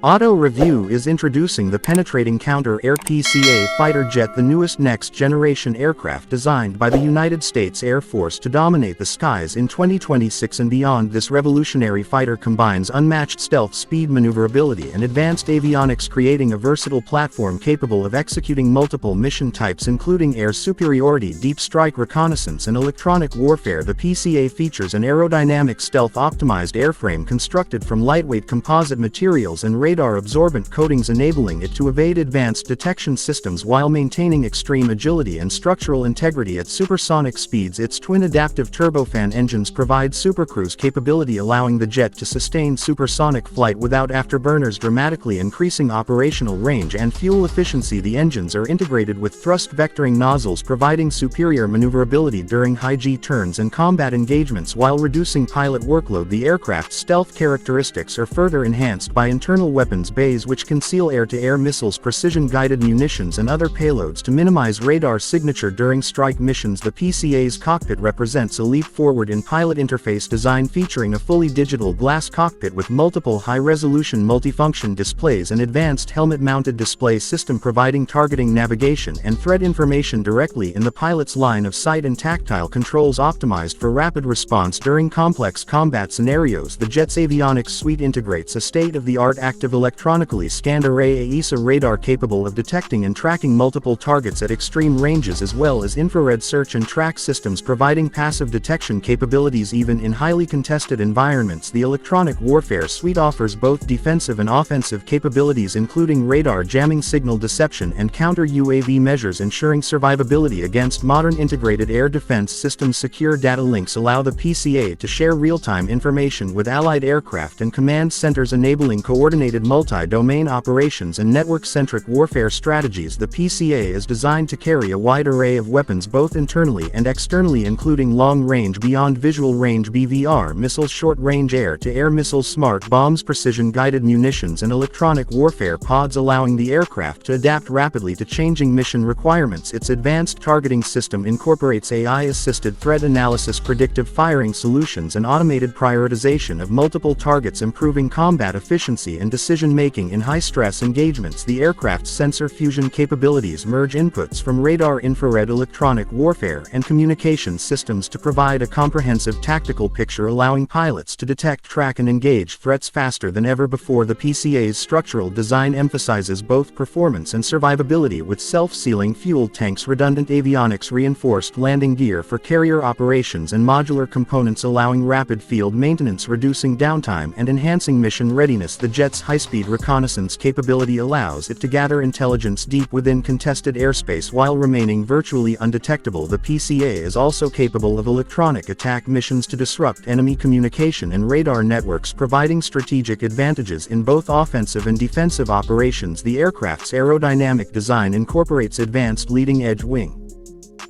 Auto Review is introducing the Penetrating Counter-Air PCA fighter jet, the newest next-generation aircraft designed by the United States Air Force to dominate the skies in 2026 and beyond. This revolutionary fighter combines unmatched stealth, speed, maneuverability, and advanced avionics, creating a versatile platform capable of executing multiple mission types including air superiority, deep strike reconnaissance, and electronic warfare. The PCA features an aerodynamic stealth-optimized airframe constructed from lightweight composite materials and radar-absorbent coatings, enabling it to evade advanced detection systems while maintaining extreme agility and structural integrity at supersonic speeds. Its twin adaptive turbofan engines provide supercruise capability, allowing the jet to sustain supersonic flight without afterburners, dramatically increasing operational range and fuel efficiency. The engines are integrated with thrust vectoring nozzles, providing superior maneuverability during high-G turns and combat engagements while reducing pilot workload. The aircraft's stealth characteristics are further enhanced by internal weapons bays which conceal air-to-air missiles, precision-guided munitions, and other payloads to minimize radar signature during strike missions. The PCA's cockpit represents a leap forward in pilot interface design, featuring a fully digital glass cockpit with multiple high-resolution multifunction displays and advanced helmet-mounted display system, providing targeting, navigation, and threat information directly in the pilot's line of sight, and tactile controls optimized for rapid response during complex combat scenarios. The jet's avionics suite integrates a state-of-the-art active electronically scanned array AESA radar capable of detecting and tracking multiple targets at extreme ranges, as well as infrared search and track systems providing passive detection capabilities even in highly contested environments. The electronic warfare suite offers both defensive and offensive capabilities, including radar jamming, signal deception, and counter-UAV measures, ensuring survivability against modern integrated air defense systems. Secure data links allow the PCA to share real-time information with allied aircraft and command centers, enabling coordinated multi-domain operations and network-centric warfare strategies. The PCA is designed to carry a wide array of weapons both internally and externally, including long-range, beyond visual range (BVR) missiles, short-range air-to-air missiles, smart bombs, precision-guided munitions, and electronic warfare pods, allowing the aircraft to adapt rapidly to changing mission requirements. Its advanced targeting system incorporates AI-assisted threat analysis, predictive firing solutions, and automated prioritization of multiple targets, improving combat efficiency and decision-making in high-stress engagements. The aircraft's sensor fusion capabilities merge inputs from radar, infrared, electronic warfare, and communication systems to provide a comprehensive tactical picture, allowing pilots to detect, track, and engage threats faster than ever before. The PCA's structural design emphasizes both performance and survivability, with self-sealing fuel tanks, redundant avionics, reinforced landing gear for carrier operations, and modular components allowing rapid field maintenance, reducing downtime and enhancing mission readiness. The jet's high-speed reconnaissance capability allows it to gather intelligence deep within contested airspace while remaining virtually undetectable. The PCA is also capable of electronic attack missions to disrupt enemy communication and radar networks, providing strategic advantages in both offensive and defensive operations. The aircraft's aerodynamic design incorporates advanced leading-edge wing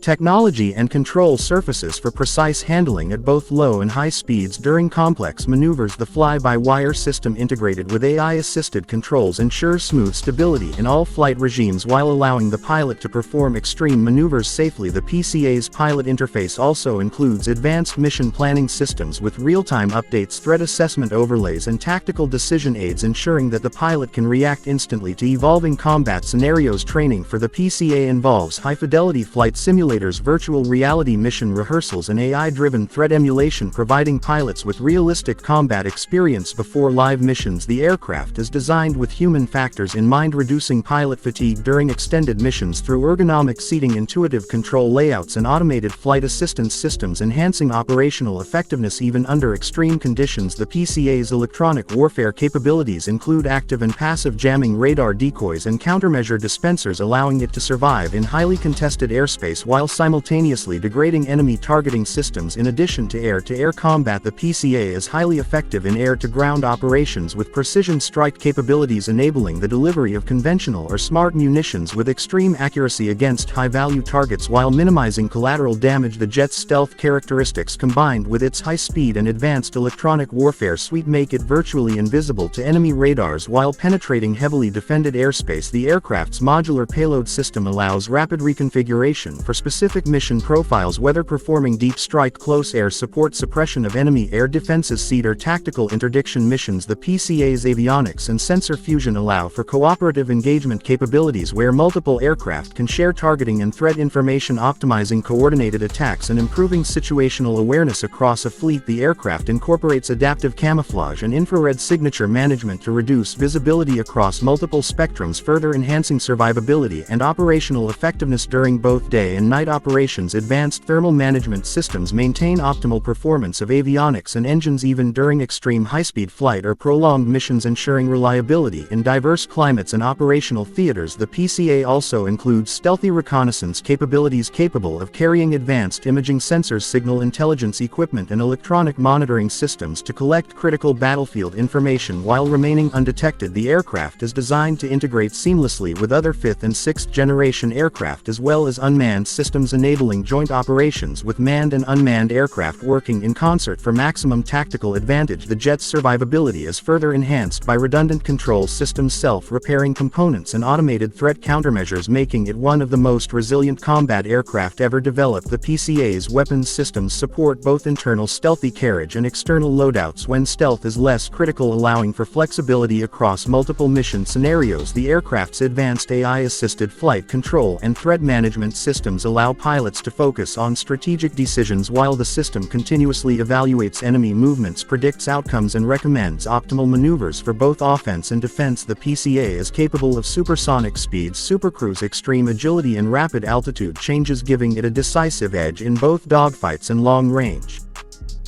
technology and control surfaces for precise handling at both low and high speeds during complex maneuvers. The fly-by-wire system, integrated with AI-assisted controls, ensures smooth stability in all flight regimes while allowing the pilot to perform extreme maneuvers safely. The PCA's pilot interface also includes advanced mission planning systems with real-time updates, threat assessment overlays, and tactical decision aids, ensuring that the pilot can react instantly to evolving combat scenarios. Training for the PCA involves high-fidelity flight simulators, virtual reality mission rehearsals, and AI-driven threat emulation, providing pilots with realistic combat experience before live missions. The aircraft is designed with human factors in mind, reducing pilot fatigue during extended missions through ergonomic seating, intuitive control layouts, and automated flight assistance systems, enhancing operational effectiveness even under extreme conditions. The PCA's electronic warfare capabilities include active and passive jamming, radar decoys, and countermeasure dispensers, allowing it to survive in highly contested airspace while simultaneously degrading enemy targeting systems. In addition to air-to-air combat, the PCA is highly effective in air-to-ground operations with precision strike capabilities, enabling the delivery of conventional or smart munitions with extreme accuracy against high-value targets while minimizing collateral damage. The jet's stealth characteristics, combined with its high speed and advanced electronic warfare suite, make it virtually invisible to enemy radars while penetrating heavily defended airspace. The aircraft's modular payload system allows rapid reconfiguration for specific specific mission profiles, whether performing deep strike, close air support, suppression of enemy air defenses, seed or tactical interdiction missions. The PCA's avionics and sensor fusion allow for cooperative engagement capabilities where multiple aircraft can share targeting and threat information, optimizing coordinated attacks and improving situational awareness across a fleet. The aircraft incorporates adaptive camouflage and infrared signature management to reduce visibility across multiple spectrums, further enhancing survivability and operational effectiveness during both day and night operations. Advanced thermal management systems maintain optimal performance of avionics and engines even during extreme high-speed flight or prolonged missions, ensuring reliability in diverse climates and operational theaters. The PCA also includes stealthy reconnaissance capabilities capable of carrying advanced imaging sensors, signal intelligence equipment and electronic monitoring systems to collect critical battlefield information while remaining undetected. The aircraft is designed to integrate seamlessly with other 5th and 6th generation aircraft as well as unmanned systems, enabling joint operations with manned and unmanned aircraft working in concert for maximum tactical advantage. The jet's survivability is further enhanced by redundant control systems, self-repairing components and automated threat countermeasures, making it one of the most resilient combat aircraft ever developed. The PCA's weapons systems support both internal stealthy carriage and external loadouts when stealth is less critical, allowing for flexibility across multiple mission scenarios. The aircraft's advanced AI-assisted flight control and threat management systems allow pilots to focus on strategic decisions while the system continuously evaluates enemy movements, predicts outcomes and recommends optimal maneuvers for both offense and defense. The PCA is capable of supersonic speeds, supercruise, extreme agility and rapid altitude changes, giving it a decisive edge in both dogfights and long-range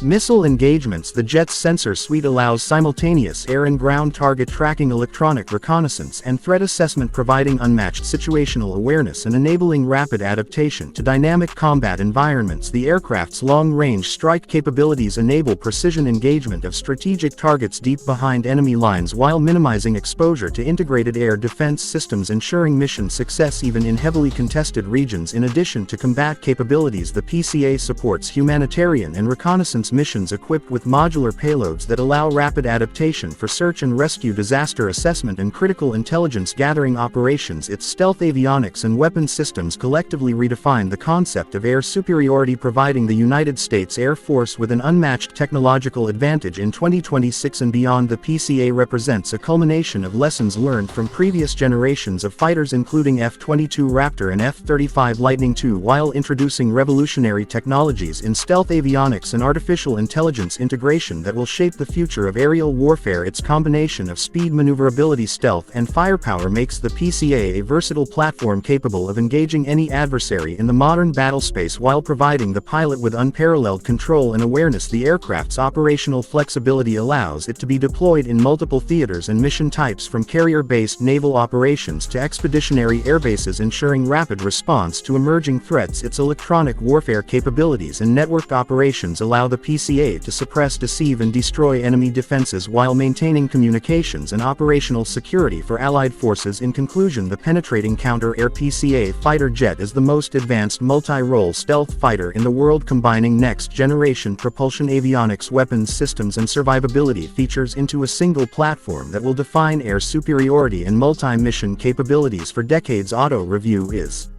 missile engagements. The jet's sensor suite allows simultaneous air and ground target tracking, electronic reconnaissance and threat assessment, providing unmatched situational awareness and enabling rapid adaptation to dynamic combat environments. The aircraft's long-range strike capabilities enable precision engagement of strategic targets deep behind enemy lines while minimizing exposure to integrated air defense systems, ensuring mission success even in heavily contested regions. In addition to combat capabilities, the PCA supports humanitarian and reconnaissance missions equipped with modular payloads that allow rapid adaptation for search and rescue, disaster assessment and critical intelligence gathering operations. Its stealth avionics and weapon systems collectively redefine the concept of air superiority, providing the United States Air Force with an unmatched technological advantage in 2026 and beyond. The PCA represents a culmination of lessons learned from previous generations of fighters, including F-22 Raptor and F-35 Lightning II, while introducing revolutionary technologies in stealth avionics and artificial intelligence integration that will shape the future of aerial warfare. Its combination of speed, maneuverability, stealth, and firepower makes the PCA a versatile platform capable of engaging any adversary in the modern battlespace while providing the pilot with unparalleled control and awareness. The aircraft's operational flexibility allows it to be deployed in multiple theaters and mission types, from carrier-based naval operations to expeditionary airbases, ensuring rapid response to emerging threats. Its electronic warfare capabilities and networked operations allow the PCA to suppress, deceive and destroy enemy defenses while maintaining communications and operational security for allied forces. In conclusion, the penetrating counter-air PCA fighter jet is the most advanced multi-role stealth fighter in the world, combining next-generation propulsion, avionics, weapons systems and survivability features into a single platform that will define air superiority and multi-mission capabilities for decades. Auto Review is